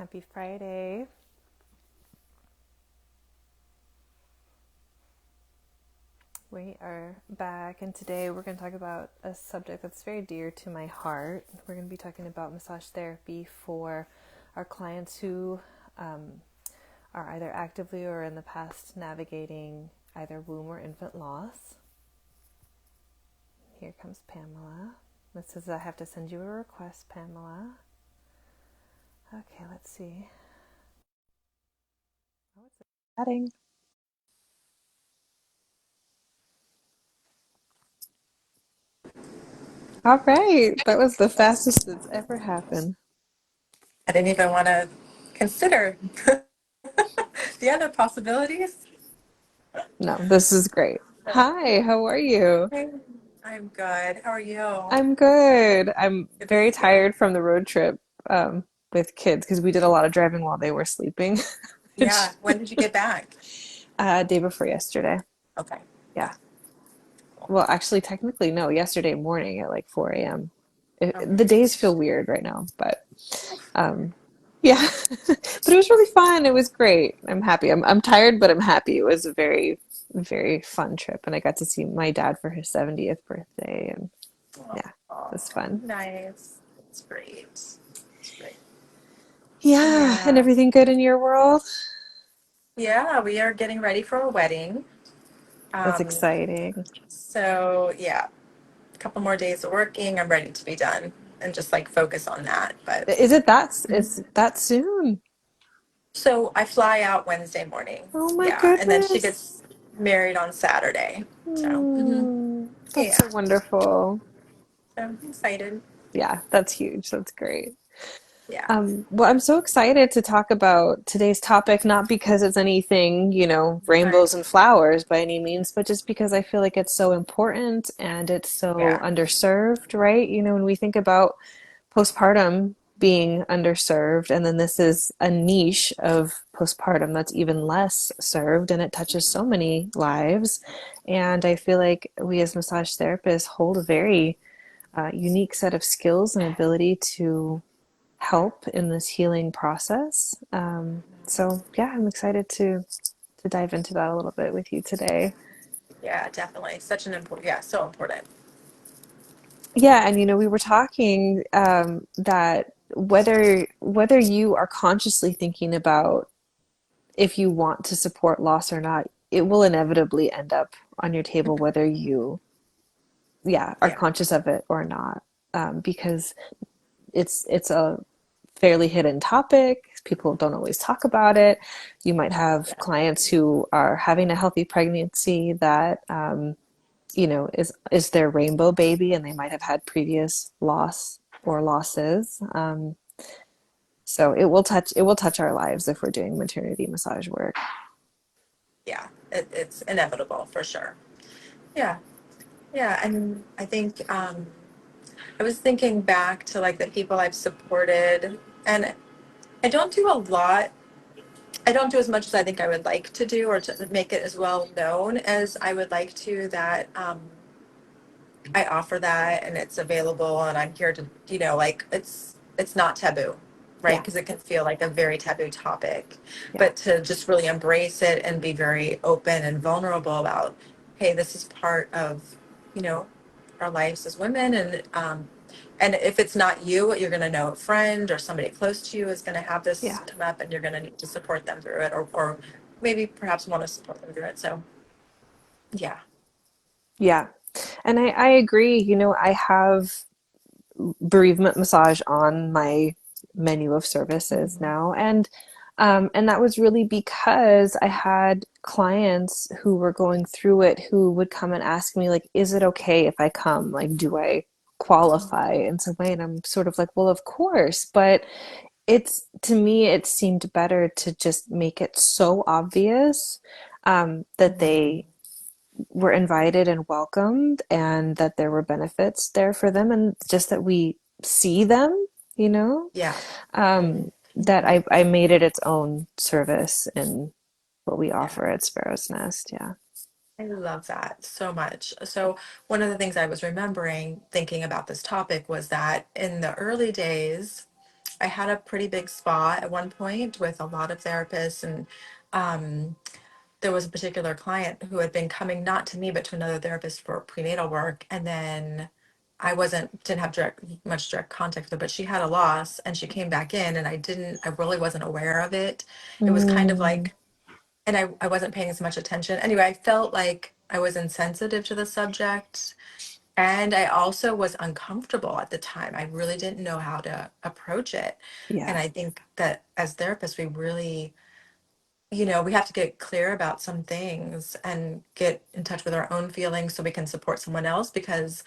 Happy Friday. We are back, and today we're going to talk about a subject that's very dear to my heart. We're going to be talking about massage therapy for our clients who are either actively or in the past navigating either womb or infant loss. Here comes Pamela. This says I have to send you a request, Pamela. Okay, let's see. Oh, it's adding. All right, that was the fastest it's ever happened. I didn't even want to consider the other possibilities. No, this is great. Hi, how are you? Hey, I'm good. How are you? I'm good. I'm Good to very see you. tired from the road trip with kids because we did a lot of driving while they were sleeping. Which, Yeah. When did you get back? day before yesterday. Okay. Yeah. Yeah. Cool. Well, actually, technically, no, yesterday morning at like 4 a.m. The Okay. days feel weird right now, but um, yeah. But it was really fun. It was great. I'm happy. I'm tired, but I'm happy. It was a very, very fun trip, and I got to see my dad for his 70th birthday, and yeah, it Oh, was fun. nice. It's great. It's great. Yeah, and Yeah. everything good in your world? Yeah. We are getting ready for a wedding. That's Um, exciting. so yeah, a couple more days of working. I'm ready to be done and just like focus on that. But Is that soon? so I fly out Wednesday morning. Oh my Yeah. And then she goodness. gets married on Saturday. So, That's so yeah. wonderful. So I'm excited. Yeah, that's huge. That's great. Yeah. Well, I'm so excited to talk about today's topic, not because it's anything, Right. rainbows and flowers by any means, but just because I feel like it's so important and it's so Yeah. underserved, right? When we think about postpartum being underserved, and then this is a niche of postpartum that's even less served, and it touches so many lives. And I feel like we as massage therapists hold a very unique set of skills and ability to help in this healing process. So yeah, I'm excited to dive into that a little bit with you today. Yeah, definitely. Such an important, yeah, so important. Yeah, and we were talking that whether you are consciously thinking about if you want to support loss or not, it will inevitably end up on your table whether you, yeah, are Yeah. conscious of it or not, because it's a fairly hidden topic. People don't always talk about it. You might have Yeah. clients who are having a healthy pregnancy that is their rainbow baby, and they might have had previous loss or losses. So it will touch our lives if we're doing maternity massage work. Yeah. It's inevitable for sure. Yeah. Yeah. And I think I was thinking back to like the people I've supported, and I don't do a lot. I don't do as much as I think I would like to do, or to make it as well known as I would like to. That I offer that, and it's available, and I'm here to, like it's not taboo, right? Yeah, Because it can feel like a very taboo topic, yeah, but to just really embrace it and be very open and vulnerable about, hey, this is part of, you know, our lives as women, and if it's not you, you're going to know a friend or somebody close to you is going to have this yeah, come up, and you're going to need to support them through it, or maybe perhaps want to support them through it. So yeah, yeah. And I agree. I have bereavement massage on my menu of services hmm now, and that was really because I had clients who were going through it who would come and ask me, like, is it okay if I come? Like, do I qualify in some way? And I'm sort of like, well, of course, but it's to me it seemed better to just make it so obvious that they were invited and welcomed, and that there were benefits there for them, and just that we see them, you know, yeah. that I made it its own service in what we Yeah. offer at Sparrow's Nest. Yeah. I love that so much. So, one of the things I was remembering thinking about this topic was that in the early days, I had a pretty big spa at one point with a lot of therapists, and um, there was a particular client who had been coming not to me but to another therapist for prenatal work, and then didn't have much direct contact with her, but she had a loss and she came back in, and I really wasn't aware of it. It was kind of Mm, like, and I wasn't paying as much attention. Anyway, I felt like I was insensitive to the subject. And I also was uncomfortable at the time. I really didn't know how to approach it. And yeah. I think that as therapists, we really, we have to get clear about some things and get in touch with our own feelings so we can support someone else, because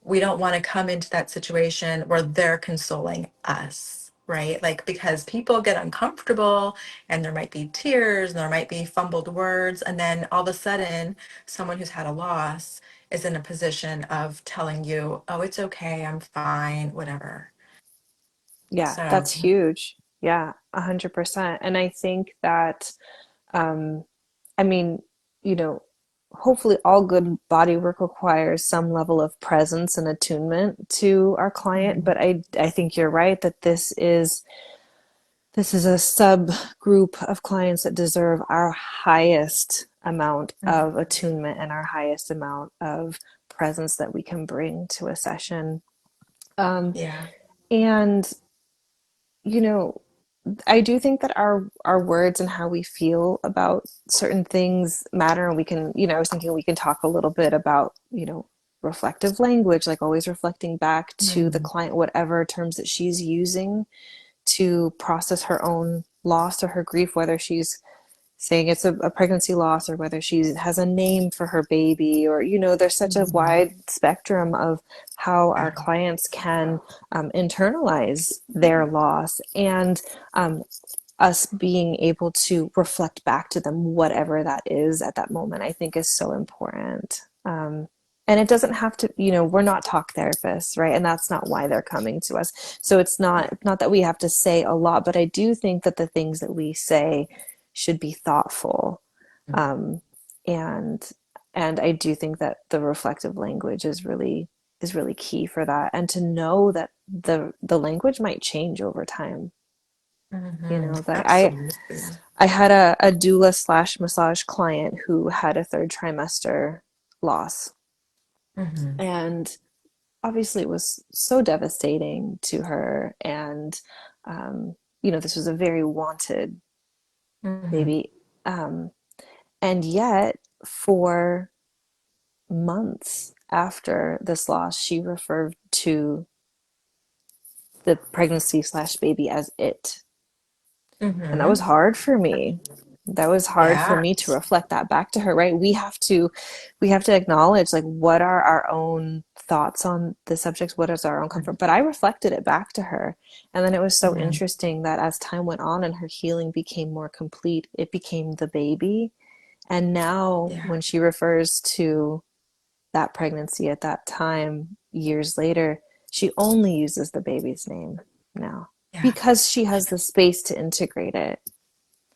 we don't want to come into that situation where they're consoling us, right? Like, because people get uncomfortable and there might be tears and there might be fumbled words. And then all of a sudden, someone who's had a loss is in a position of telling you, oh, it's okay, I'm fine, whatever. Yeah, So, that's huge. Yeah, 100%. And I think that, um, I mean, you know, hopefully all good body work requires some level of presence and attunement to our client. mhm, But I think you're right that this is a subgroup of clients that deserve our highest amount of mhm, attunement and our highest amount of presence that we can bring to a session. Um, yeah. and you know, I do think that our words and how we feel about certain things matter, and we can, I was thinking we can talk a little bit about, reflective language, like always reflecting back to the Mhm, client whatever terms that she's using to process her own loss or her grief, whether she's saying it's a pregnancy loss or whether she has a name for her baby, or there's such a mhm, wide spectrum of how our yeah, clients can internalize their loss, and um, us being able to reflect back to them whatever that is at that moment, I think is so important. And it doesn't have to, we're not talk therapists, right? And that's not why they're coming to us. So it's yeah, not that we have to say a lot, but I do think that the things that we say should be thoughtful. Um, and and I do think that the reflective language is really key for that. And to know that the language might change over time. Like absolutely. I had a doula slash massage client who had a third trimester loss. Hmm. And obviously it was so devastating to her. And, this was a very wanted Hmm. baby. Um, and yet, for months after this loss, she referred to the pregnancy slash baby as it. And that was Hmm. hard for me. That was hard for Yeah. me to reflect that back to her, right? We have to acknowledge, like, what are our own thoughts on the subjects, what is our own comfort. But I reflected it back to her. And then it was so Hmm. interesting that as time went on and her healing became more complete, it became the baby. And now Yeah. when she refers to that pregnancy at that time, years later, she only uses the baby's name now Yeah. because she has the space to integrate it.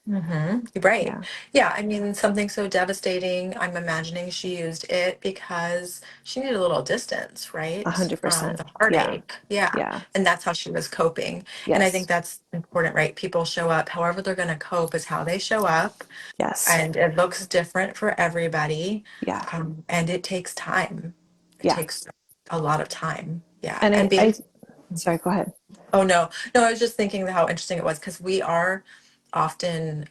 Hmm. Right. Yeah, Yeah. I mean, something so devastating. I'm imagining she used it because she needed a little distance, right, from 100%. the Yeah, heartache. Yeah. yeah, And that's how she was coping. And I think yes, that's important, right? People show up, however they're going to cope is how they show up. yes, And it looks different for everybody. yeah, And it takes time. It yeah. takes a lot of time. Yeah. And And I being sorry, go ahead. Oh no, no, I was just thinking how interesting it was because we are often,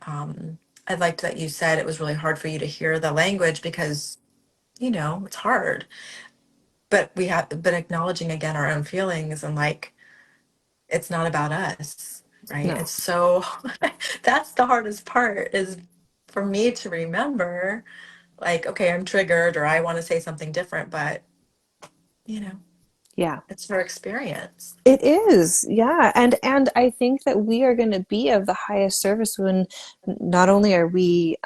I liked that you said it was really hard for you to hear the language because, it's hard. But acknowledging again our own feelings and like, it's not about us, right? No, It's so, that's the hardest part is for me to remember, like, okay, I'm triggered or I want to say something different, but, you know, yeah. it's her experience. It is, yeah, and I think that we are going to be of the highest service when not only are we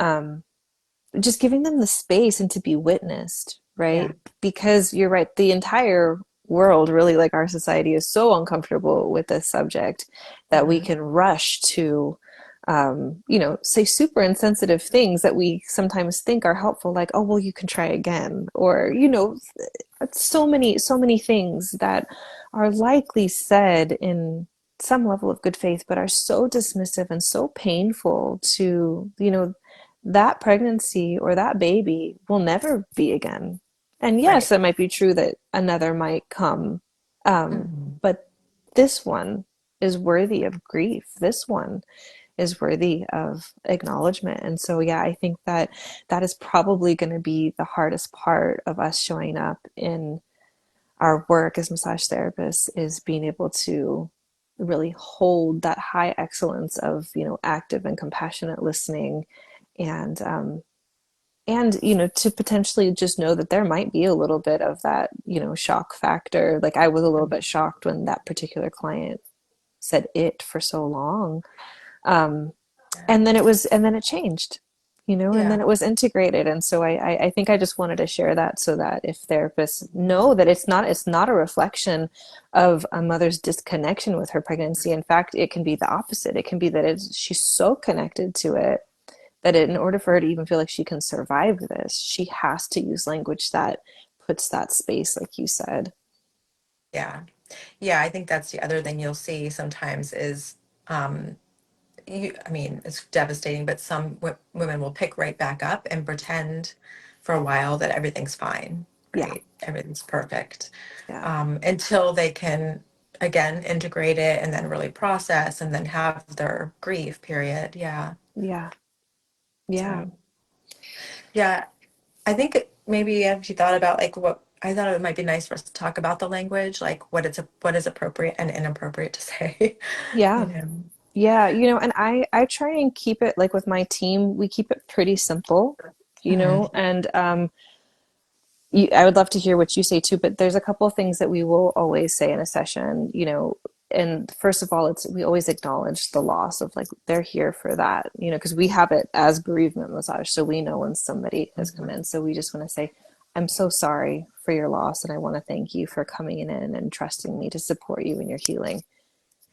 just giving them the space and to be witnessed, Yeah. right? Because you're right, the entire world, really, like our society, is so uncomfortable with this subject that we Hmm. can rush to, say super insensitive things that we sometimes think are helpful, like, oh, well, you can try again, or, so many things that are likely said in some level of good faith, but are so dismissive and so painful to, that pregnancy or that baby will never be again. And yes, Right. it might be true that another might come, Mhm. but this one is worthy of grief. This one is worthy of acknowledgement. And so, yeah, I think that that is probably going to be the hardest part of us showing up in our work as massage therapists, is being able to really hold that high excellence of, active and compassionate listening, and to potentially just know that there might be a little bit of that, shock factor. Like I was a little bit shocked when that particular client said it for so long. Um, and then it changed, and then Yeah. it was integrated. And so I think I just wanted to share that, so that if therapists know that it's not a reflection of a mother's disconnection with her pregnancy. In fact, it can be the opposite. It can be that she's so connected to it that in order for her to even feel like she can survive this, she has to use language that puts that space, like you said. Yeah. Yeah. I think that's the other thing you'll see sometimes is, I mean, it's devastating, but some women will pick right back up and pretend for a while that everything's fine, Yeah, right? Everything's perfect, yeah, until they can again integrate it and then really process and then have their grief period. Yeah. yeah, yeah, So, yeah, I think maybe if you thought about like what I thought it might be nice for us to talk about the language, like what is appropriate and inappropriate to say, you yeah. know. Yeah, and I try and keep it, like with my team, we keep it pretty simple, Mhm. and I would love to hear what you say too, but there's a couple of things that we will always say in a session, and first of all, we always acknowledge the loss of, like, they're here for that, because we have it as bereavement massage, so we know when somebody has come in. So we just want to say, I'm so sorry for your loss, and I want to thank you for coming in and trusting me to support you in your healing.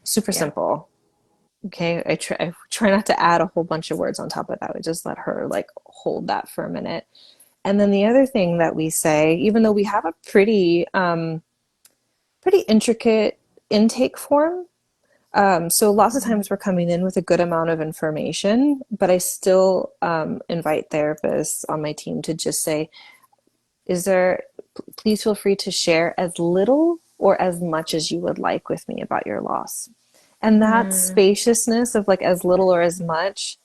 Super Yeah. simple. Okay, I try not to add a whole bunch of words on top of that. We just let her, like, hold that for a minute. And then the other thing that we say, even though we have a pretty intricate intake form, so lots of times we're coming in with a good amount of information, but I still invite therapists on my team to just say, is there, please feel free to share as little or as much as you would like with me about your loss. And that Mm, spaciousness of, like, as little or as much,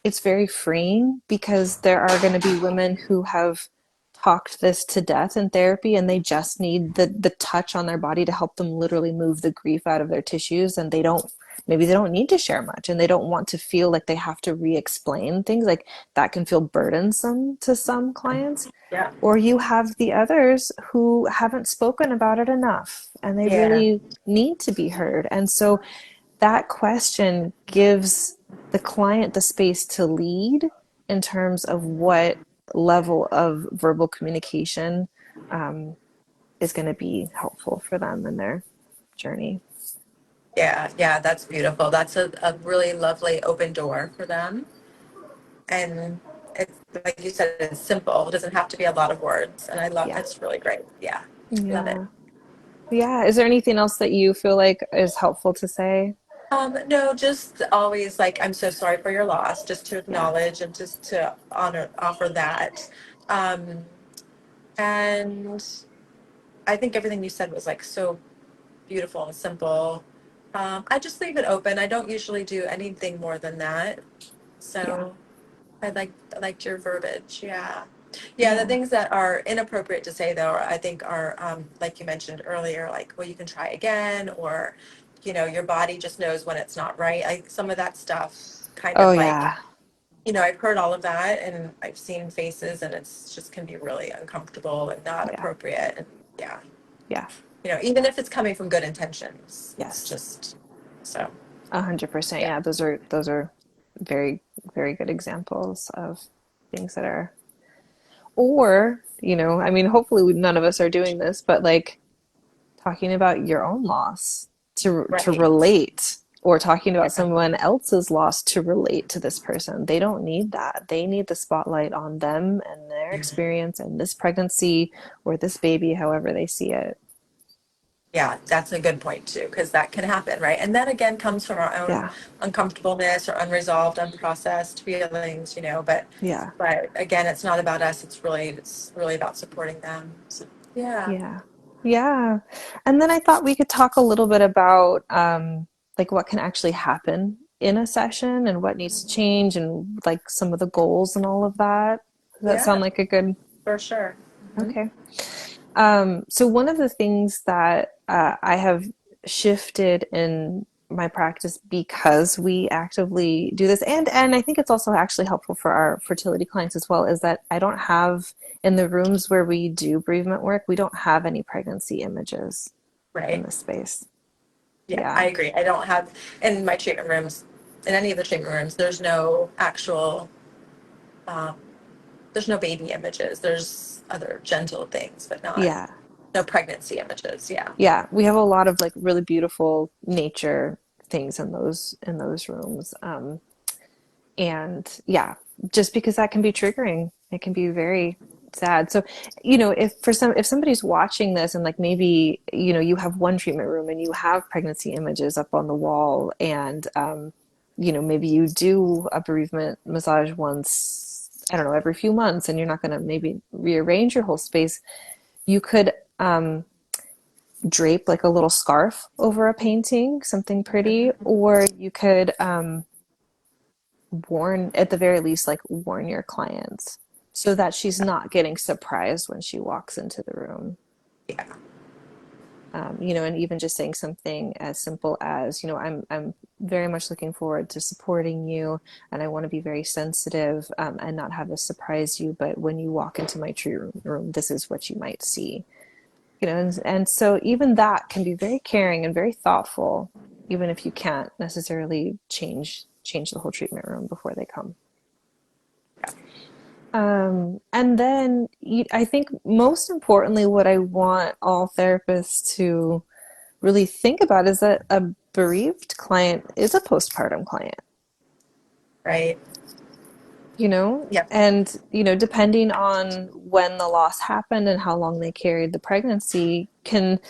it's very freeing, because there are going to be women who have talked this to death in therapy, and they just need the touch on their body to help them literally move the grief out of their tissues, and maybe they don't need to share much, and they don't want to feel like they have to re-explain things. Like, that can feel burdensome to some clients. yeah. Or you have the others who haven't spoken about it enough, and they Yeah. really need to be heard. And so that question gives the client the space to lead in terms of what level of verbal communication um, is going to be helpful for them in their journey. Yeah, yeah, that's beautiful. That's a really lovely open door for them. And it's like you said, it's simple. It doesn't have to be a lot of words. And I love Yeah. it's really great. Yeah. Love it. Yeah. Yeah. Is there anything else that you feel like is helpful to say? No, just always like I'm so sorry for your loss, just to Yeah. acknowledge and just to offer that. Um, and I think everything you said was like so beautiful and simple. I just leave it open. I don't usually do anything more than that. Yeah. So I liked your verbiage. Yeah. Yeah, the Yeah. things that are inappropriate to say though, I think are like you mentioned earlier, like, well, you can try again, or your body just knows when it's not right. Like some of that stuff kind Oh, of like, yeah. I've heard all of that and I've seen faces and it's just can be really uncomfortable and not Yeah. appropriate. And yeah, Yeah. even if it's coming from good intentions, it's Yes. just so 100%. yeah. Yeah. Those are very, very good examples of things that are, or, I mean, hopefully none of us are doing this, but, like, talking about your own loss to Right. relate, or talking about Yeah. someone else's loss to relate to this person. They don't need that. They need the spotlight on them and their Yeah. experience and this pregnancy or this baby, however they see it. Yeah, that's a good point too, because that can happen, right? And that again comes from our own Yeah. uncomfortableness or unresolved, unprocessed feelings, Yeah. but again, it's not about us. It's really about supporting them. So, yeah, Yeah. Yeah. And then I thought we could talk a little bit about like what can actually happen in a session and what needs to change and like some of the goals and all of that. Does that yeah, sound like a good? for sure. Hmm. Okay. So one of the things that I have shifted in my practice because we actively do this, and I think it's also actually helpful for our fertility clients as well, is that I don't have in the rooms where we do bereavement work, we don't have any pregnancy images in Right. this space. Yeah, I Yeah, agree. I don't have in my treatment rooms, in any of the treatment rooms, there's no actual, um, there's no baby images. There's other gentle things, but not yeah, no pregnancy images. Yeah. yeah. We have a lot of like really beautiful nature things in those rooms. And yeah, just because that can be triggering, it can be very sad. So, if somebody's watching this and like maybe, you have one treatment room and you have pregnancy images up on the wall and maybe you do a bereavement massage once, I don't know, every few months and you're not going to maybe rearrange your whole space, you could drape like a little scarf over a painting, something pretty, or you could warn, at the very least, like warn your clients so that she's not getting surprised when she walks into the room. Yeah. And even just saying something as simple as, I'm very much looking forward to supporting you, and I want to be very sensitive, and not have this surprise you. But when you walk into my treatment room, this is what you might see. And so even that can be very caring and very thoughtful, even if you can't necessarily change the whole treatment room before they come. And then I think most importantly, what I want all therapists to really think about is that a bereaved client is a postpartum client, Right. Yep. and, depending on when the loss happened and how long they carried the pregnancy can,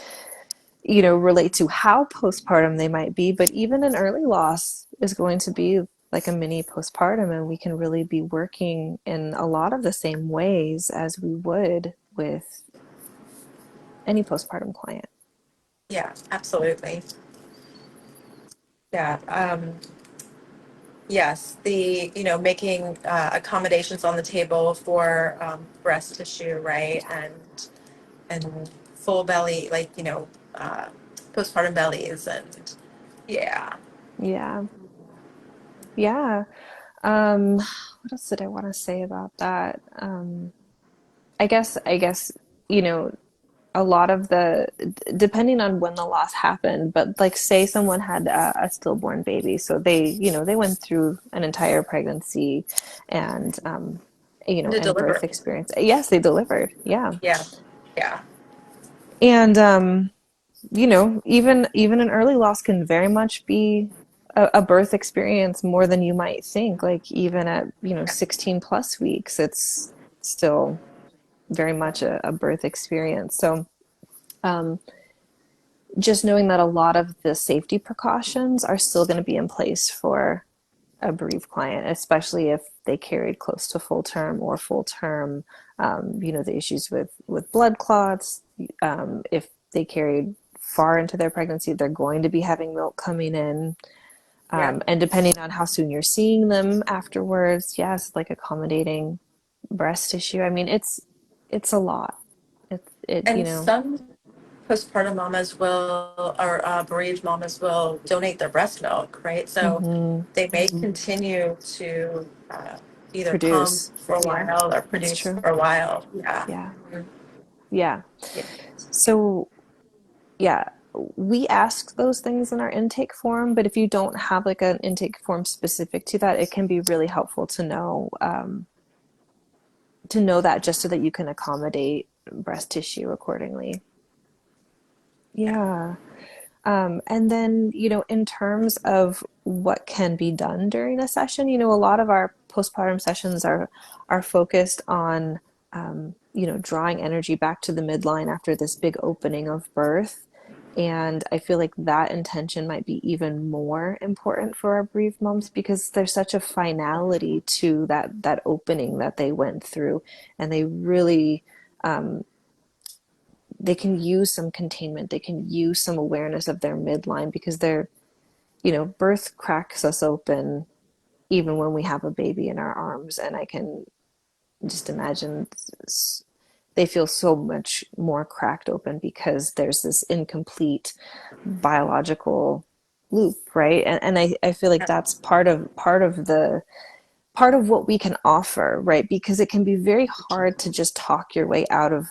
relate to how postpartum they might be. But even an early loss is going to be like a mini postpartum, and we can really be working in a lot of the same ways as we would with any postpartum client. Yeah, absolutely. Yeah. Yes, making accommodations on the table for breast tissue, right? Yeah. And full belly, postpartum bellies, and yeah, Yeah. Yeah. What else did I want to say about that? I guess, you know, a lot of depending on when the loss happened, but like say someone had a stillborn baby, so they went through an entire pregnancy and, and to and deliver. birth experience. Yes, they delivered. Yeah. Yeah, yeah, And, even an early loss can very much be a birth experience more than you might think. Like even at, 16 plus weeks, it's still very much a birth experience. So, um, just knowing that a lot of the safety precautions are still going to be in place for a bereaved client, especially if they carried close to full term or full term. The issues with blood clots. If they carried far into their pregnancy, they're going to be having milk coming in. yeah. And depending on how soon you're seeing them afterwards, yes, like accommodating breast tissue. I mean, it's a lot. It And some postpartum mamas will, or bereaved mamas will donate their breast milk, right? So mhm, they may continue to either pump produce. for a Yeah, while or that's produce true. for a while. Yeah. Yeah, Mhm. yeah. Yeah. So yeah, we ask those things in our intake form, but if you don't have like an intake form specific to that, it can be really helpful to know that just so that you can accommodate breast tissue accordingly. Yeah. And then, in terms of what can be done during a session, a lot of our postpartum sessions are focused on, drawing energy back to the midline after this big opening of birth, And I feel like that intention might be even more important for our bereaved moms because there's such a finality to that opening that they went through, and they really um, they can use some containment. They can use some awareness of their midline because they're, birth cracks us open even when we have a baby in our arms, and I can just imagine they feel so much more cracked open because there's this incomplete biological loop, right? And I feel like that's part of what we can offer, right? Because it can be very hard to just talk your way out of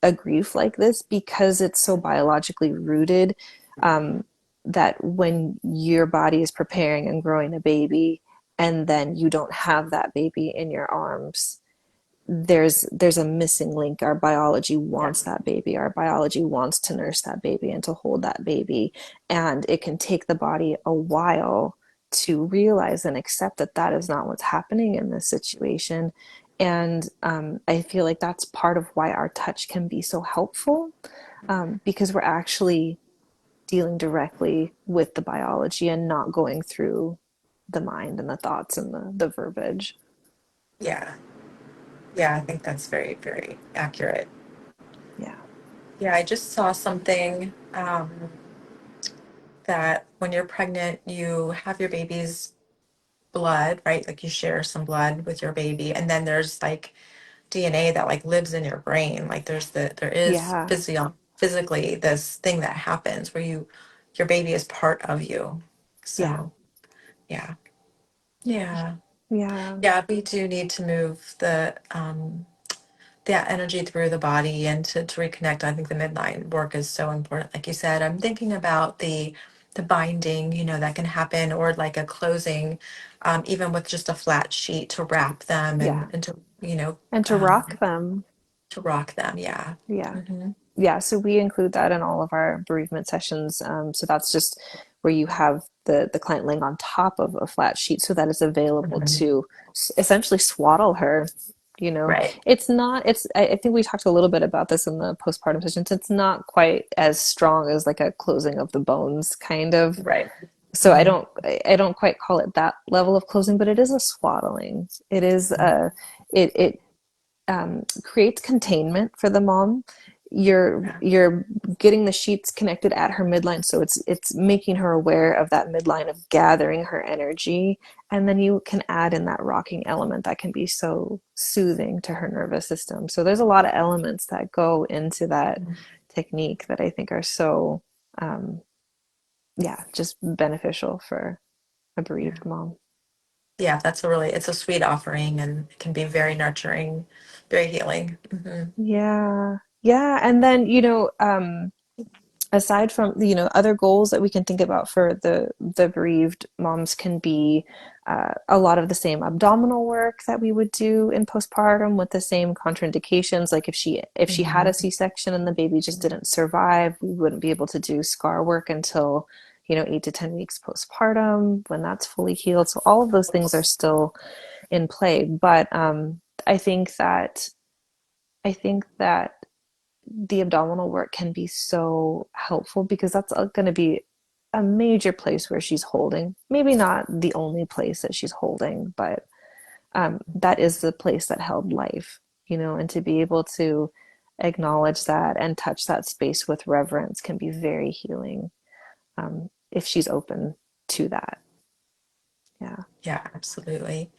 a grief like this because it's so biologically rooted, um, that when your body is preparing and growing a baby and then you don't have that baby in your arms, there's a missing link. Our biology Yeah. wants that baby. Our biology wants to nurse that baby and to hold that baby. And it can take the body a while to realize and accept that that is not what's happening in this situation. And I feel like that's part of why our touch can be so helpful, because we're actually dealing directly with the biology and not going through the mind and the thoughts and the verbiage. Yeah. Yeah, I think that's very, very accurate. Yeah. Yeah, I just saw something that when you're pregnant, you have your baby's blood, right? Like you share some blood with your baby, and then there's like DNA that like lives in your brain. Like there is Yeah. physically this thing that happens where your baby is part of you. Yeah. So yeah, yeah, Yeah. yeah. We do need to move that energy through the body and to reconnect. I think the midline work is so important. Like you said, I'm thinking about the binding, that can happen, or like a closing, even with just a flat sheet to wrap them Yeah. and to, And to rock them. to rock them. Yeah. Yeah. Hmm. Yeah. So we include that in all of our bereavement sessions. So that's just where you have the client laying on top of a flat sheet so that it's available Hmm. to essentially swaddle her. You know, Right. it's not, I think we talked a little bit about this in the postpartum sessions. It's not quite as strong as like a closing of the bones kind of. Right. So I Hmm. don't, I don't quite call it that level of closing, but it is a swaddling. It is it creates containment for the mom. Yeah. You're getting the sheets connected at her midline, so it's making her aware of that midline of gathering her energy, and then you can add in that rocking element that can be so soothing to her nervous system. So there's a lot of elements that go into that technique that I think are so, um, yeah, just beneficial for a Yeah. bereaved mom. Yeah. It's a sweet offering, and it can be very nurturing, very healing. Hmm. Yeah. Yeah. And then, aside from, other goals that we can think about for the bereaved moms can be a lot of the same abdominal work that we would do in postpartum with the same contraindications. Like if she had a Hmm. C-section and the baby just didn't survive, we wouldn't be able to do scar work until 8 to 10 weeks postpartum when that's fully healed. So all of those things are still in play. But I think that I think that the abdominal work can be so helpful because that's going to be a major place where she's holding. Maybe not the only place that she's holding, but that is the place that held life, and to be able to acknowledge that and touch that space with reverence can be very healing, if she's open to that. Yeah. Yeah, absolutely.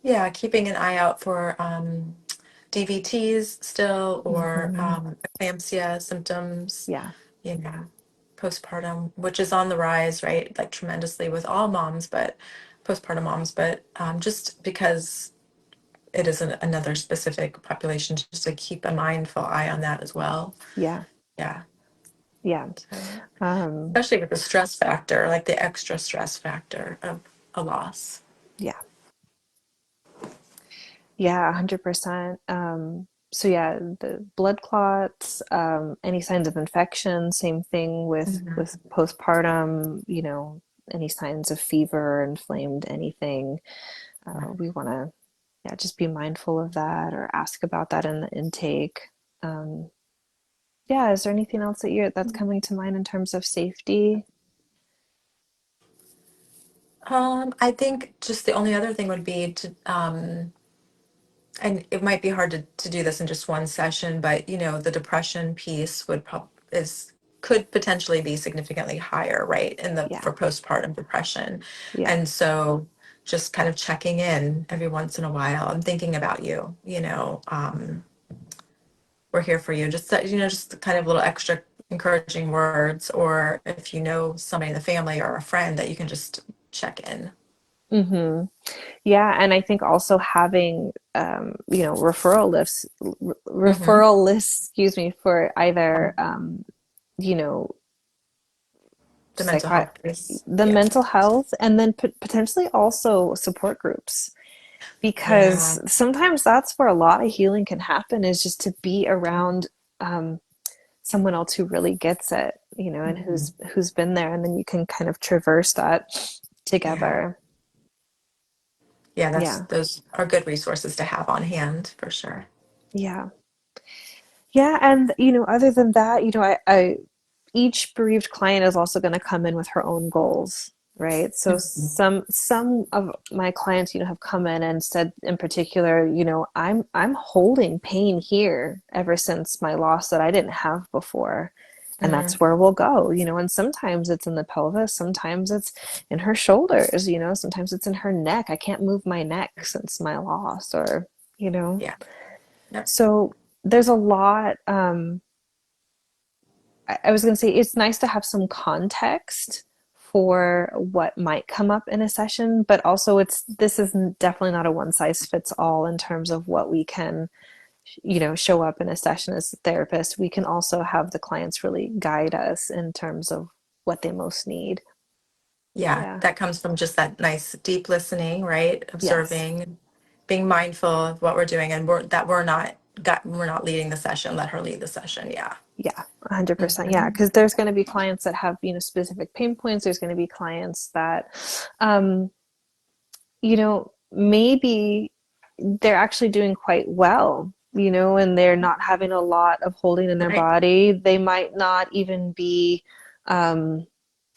Yeah, keeping an eye out for DVTs still, or Hmm. eclampsia symptoms, Yeah. you know, postpartum, which is on the rise, right? Like tremendously with all moms, but postpartum moms, but just because it is another specific population, just to keep a mindful eye on that as well. Yeah. Yeah. Yeah. So, Um, especially with the stress factor, like the extra stress factor of a loss. yeah. Yeah, 100%. So yeah, the blood clots, any signs of infection, same thing with Mhm. postpartum, any signs of fever, inflamed anything. We want to, yeah, just be mindful of that or ask about that in the intake. Um, Yeah, is there anything else that's coming to mind in terms of safety? I think just the only other thing would be to, and it might be hard to do this in just one session, but the depression piece could potentially be significantly higher, right, Yeah. for postpartum depression. Yeah. And so just kind of checking in every once in a while. I'm thinking about you, we're here for you. Just kind of little extra encouraging words, or if you know somebody in the family or a friend that you can just check in. Mm-hmm. Yeah, and I think also having Hmm. referral lists, excuse me, for either you know, The mental psycho health piece. the Yeah. mental health, and then potentially also support groups, Yeah. because sometimes that's where a lot of healing can happen, is just to be around um, someone else who really gets it, and Mhm. who's been there, and then you can kind of traverse that Yeah. together. Yeah, Yeah. those are good resources to have on hand for sure. Yeah. Yeah, and other than that, I each bereaved client is also going to come in with her own goals, right? So Mhm. some of my clients, have come in and said in particular, I'm holding pain here ever since my loss that I didn't have before. And Mm. that's where we'll go, and sometimes it's in the pelvis, sometimes it's in her shoulders, sometimes it's in her neck. I can't move my neck since my loss, or, you know. Yeah. Yep. So there's a lot. I was going to say it's nice to have some context for what might come up in a session, but also this is definitely not a one size fits all in terms of what we can, show up in a session as a therapist. We can also have the clients really guide us in terms of what they most need. Yeah, Yeah. that comes from just that nice deep listening, right? Yes. Observing, being mindful of what we're doing, and we're not leading the session. Let her lead the session. Yeah. Yeah, 100%. Yeah, Mhm. because there's going to be clients that have, specific pain points. There's going to be clients that, um, maybe they're actually doing quite well, and they're not having a lot of holding in their Right. body. Um,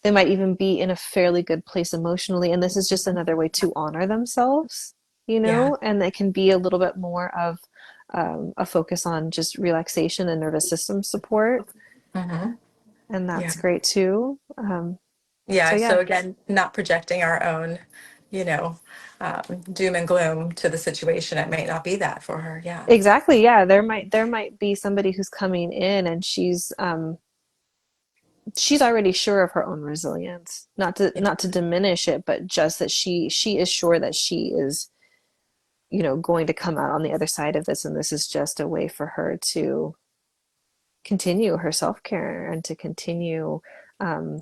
they might even be in a fairly good place emotionally. And this is just another way to honor themselves, Yeah. and it can be a little bit more of a focus on just relaxation and nervous system support. Hmm. And Yeah. that's great too. So Yeah. yeah. So again, not projecting our own, you know, doom and gloom to the situation. It might not be that for her. Yeah. Exactly. Yeah, there might be somebody who's coming in and she's already sure of her own resilience. Not to diminish it, but just that she is sure that she is, going to come out on the other side of this, and this is just a way for her to continue her self-care and to continue um,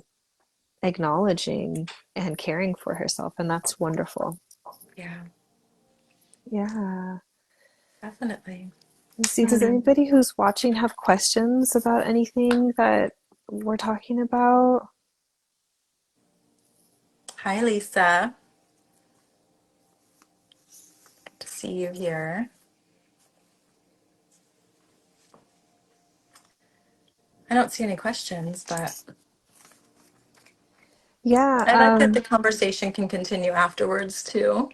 acknowledging and caring for herself, and that's wonderful. Yeah. Yeah. Definitely. Let's see, does Hmm. anybody who's watching have questions about anything that we're talking about? Hi, Lisa. Good to see you here. I don't see any questions, but Yeah, I like that the conversation can continue afterwards too.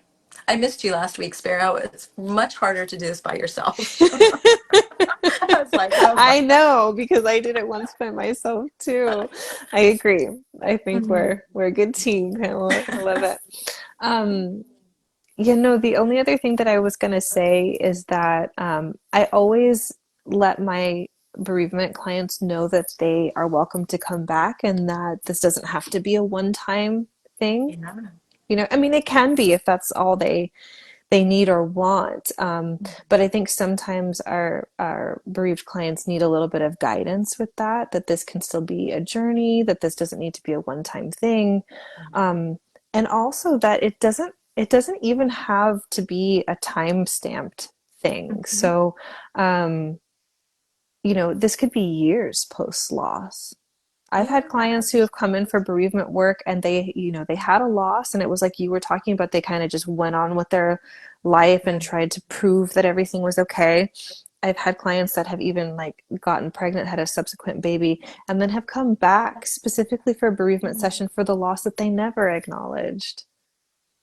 I missed you last week, Sparrow. It's much harder to do this by yourself. I was I like, know, because I did it once by myself too. I agree. I think mhm. we're a good team, Pamela. I love it. Um, the only other thing that I was gonna say is that I always let my bereavement clients know that they are welcome to come back and that this doesn't have to be a one-time thing. Yeah. I mean, it can be if that's all they need or want. But I think sometimes our bereaved clients need a little bit of guidance with that this can still be a journey, that this doesn't need to be a one-time thing. And also that it doesn't even have to be a time stamped thing. Mhm. So, um, this could be years post loss. I've had Yeah. clients who have come in for bereavement work and they had a loss, and it was like you were talking about, they kind of just went on with their life and tried to prove that everything was okay. I've had clients that have even like gotten pregnant, had a subsequent baby, and then have come back specifically for a bereavement session for the loss that they never acknowledged.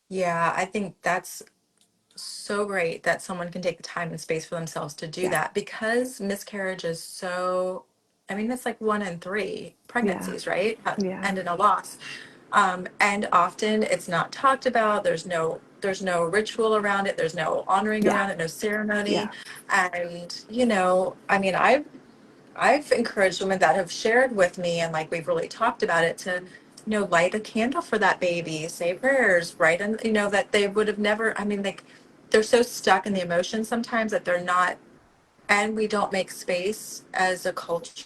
Yeah, I think that's so great that someone can take the time and space for themselves to do Yeah, that because miscarriage is so, I mean, it's like 1 in 3 yeah, pregnancies, right? yeah, End in a loss. And often it's not talked about. There's no ritual around it. There's no honoring yeah, around it, no ceremony. yeah, And, I mean, I've encouraged women that have shared with me and like we've really talked about it to, light a candle for that baby, say prayers, right? And that they would have never, I mean, like they're so stuck in the emotions sometimes that they're not, and we don't make space as a culture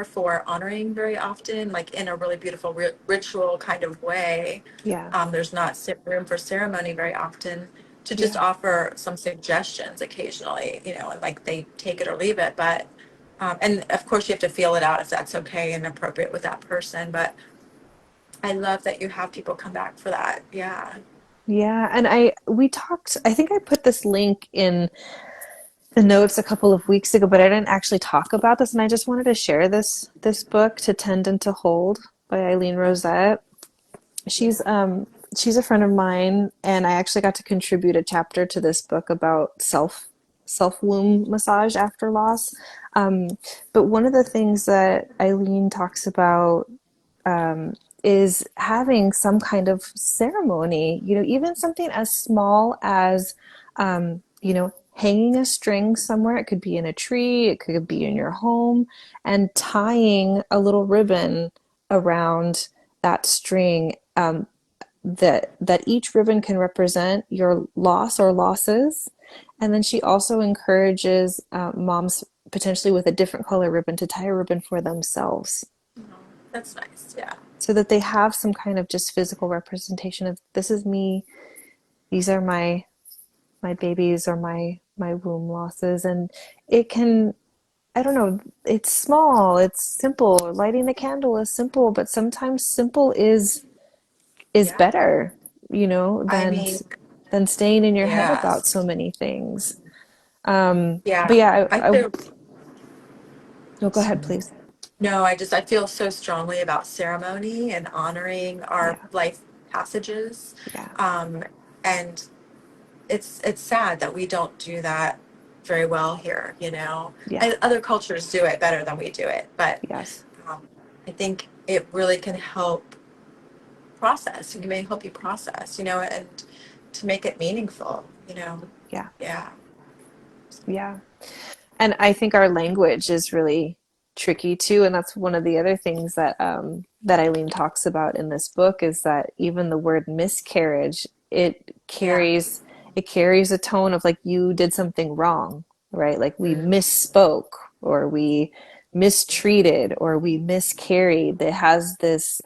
for honoring very often, like in a really beautiful ritual kind of way. yeah, There's not room for ceremony very often to just yeah, offer some suggestions occasionally, and like they take it or leave it. But, and of course, you have to feel it out if that's okay and appropriate with that person. But I love that you have people come back for that. Yeah. yeah. And we talked, I think I put this link in the notes a couple of weeks ago, but I didn't actually talk about this, and I just wanted to share this book, To Tend and to Hold by Eileen Rosette. Yeah. She's a friend of mine, and I actually got to contribute a chapter to this book about self womb massage after loss. Um, but one of the things that Eileen talks about is having some kind of ceremony, even something as small as, hanging a string somewhere. It could be in a tree, it could be in your home, and tying a little ribbon around that string, that each ribbon can represent your loss or losses. And then she also encourages moms potentially with a different color ribbon to tie a ribbon for themselves Oh, that's nice. Yeah. so that they have some kind of just physical representation of, this is me, these are my babies or my womb losses. And it can, I don't know, it's small, it's simple. Lighting a candle is simple, but sometimes simple is Yeah. better, I mean, than staying in your head about yes. so many things. But Yeah. yeah, I feel no, go ahead, please. No, I feel so strongly about ceremony and honoring our Yeah, life passages. yeah, Um, and it's sad that we don't do that very well here, yeah, And other cultures do it better than we do it, but yes, I think it really can help process. It may help you process, and to make it meaningful, yeah, Yeah. yeah. And I think our language is really tricky too, and that's one of the other things that Eileen talks about in this book is that even the word miscarriage, Yeah. it carries a tone of like you did something wrong, right? Like we Mm. misspoke or we mistreated or we miscarried. It has this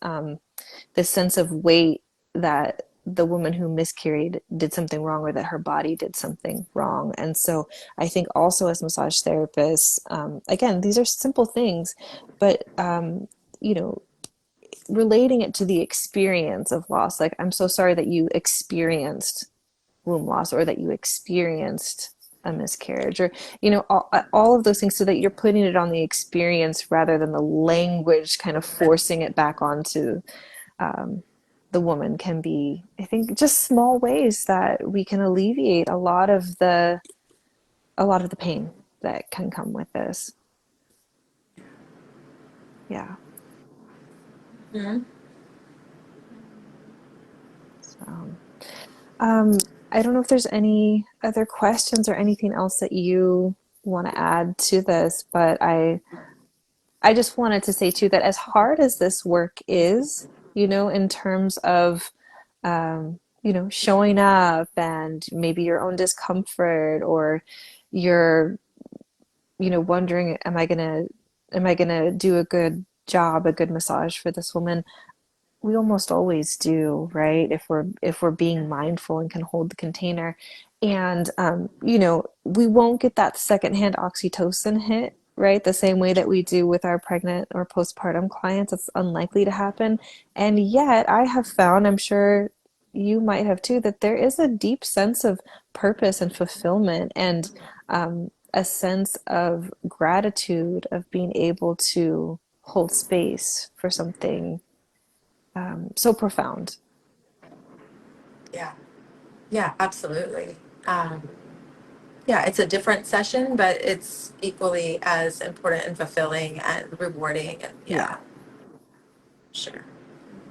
sense of weight that the woman who miscarried did something wrong or that her body did something wrong. And so I think also as massage therapists, again, these are simple things, but, you know, relating it to the experience of loss, like, I'm so sorry that you experienced womb loss or that you experienced a miscarriage or all of those things so that you're putting it on the experience rather than the language kind of forcing it back onto um, the woman can be, I think, just small ways that we can alleviate a lot of the pain that can come with this. Yeah. Mhm. So, um, I don't know if there's any other questions or anything else that you want to add to this, but I just wanted to say too that as hard as this work is, in terms of showing up and maybe your own discomfort or you're, wondering, am I gonna do a good job, a good massage for this woman? We almost always do, right? If we're being mindful and can hold the container. And we won't get that secondhand oxytocin hit, right? The same way that we do with our pregnant or postpartum clients. It's unlikely to happen. And yet I have found, I'm sure you might have too, that there is a deep sense of purpose and fulfillment. And a sense of gratitude of being able to hold space for something so profound. Yeah. Yeah, absolutely. Um, yeah, it's a different session, but it's equally as important and fulfilling and rewarding. And yeah, Yeah, sure.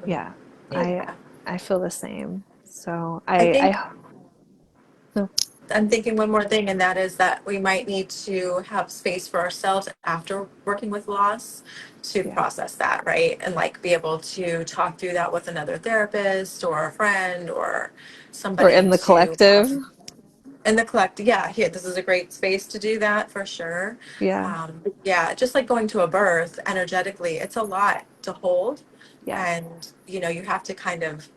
yeah. I Yeah. I feel the same. So I think I no, I'm thinking one more thing, and that is that we might need to have space for ourselves after working with loss to yeah. process that, right? And like be able to talk through that with another therapist or a friend or Or somebody in the to collective. in the collect. Yeah, here, this is a great space to do that for sure. Yeah, Yeah, just like going to a birth energetically, it's a lot to hold. yeah, And, you have to kind of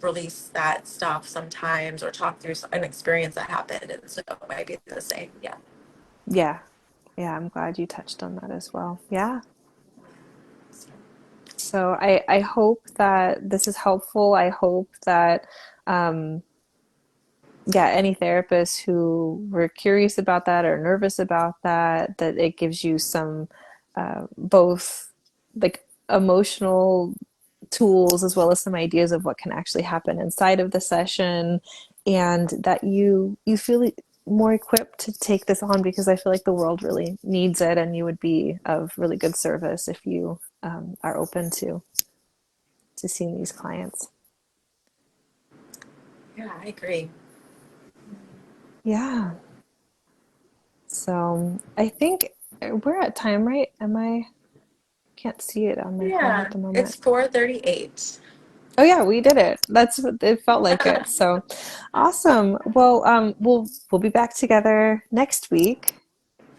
release that stuff sometimes or talk through an experience that happened. And so it might be the same. Yeah. yeah, yeah. I'm glad you touched on that as well. Yeah. So I hope that this is helpful. I hope that um, yeah, any therapists who were curious about that or nervous about that, that it gives you some both like emotional tools as well as some ideas of what can actually happen inside of the session, and that you feel more equipped to take this on, because I feel like the world really needs it, and you would be of really good service if you are open to seeing these clients. Yeah, I agree. Yeah. So I think we're at time, right? Am I? Can't see it on my phone at Yeah, the moment. it's 4:38. Oh yeah, we did it. That's what it felt like it. So awesome. Well, we'll be back together next week.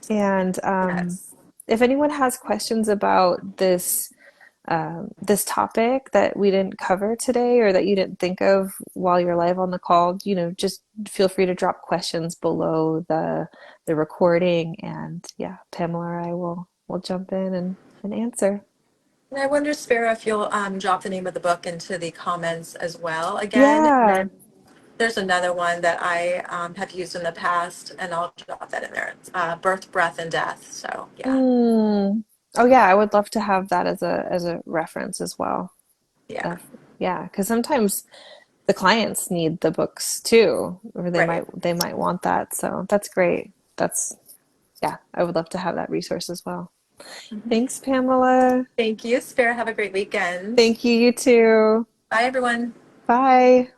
And Yes. if anyone has questions about this topic that we didn't cover today, or that you didn't think of while you're live on the call, just feel free to drop questions below the recording, and yeah, Pamela or I will jump in and answer. And I wonder, Sparrow, if you'll drop the name of the book into the comments as well again. And Yeah. then there's another one that I have used in the past, and I'll drop that in there. It's Birth, Breath, and Death. So, yeah, Mm. Oh yeah, I would love to have that as a reference as well. yeah, Of, yeah, because sometimes the clients need the books too, or right. they might want that. So that's great. That's Yeah, I would love to have that resource as well. Thanks, Pamela. Thank you, Sparrow. Have a great weekend. Thank you, you too. Bye, everyone. Bye.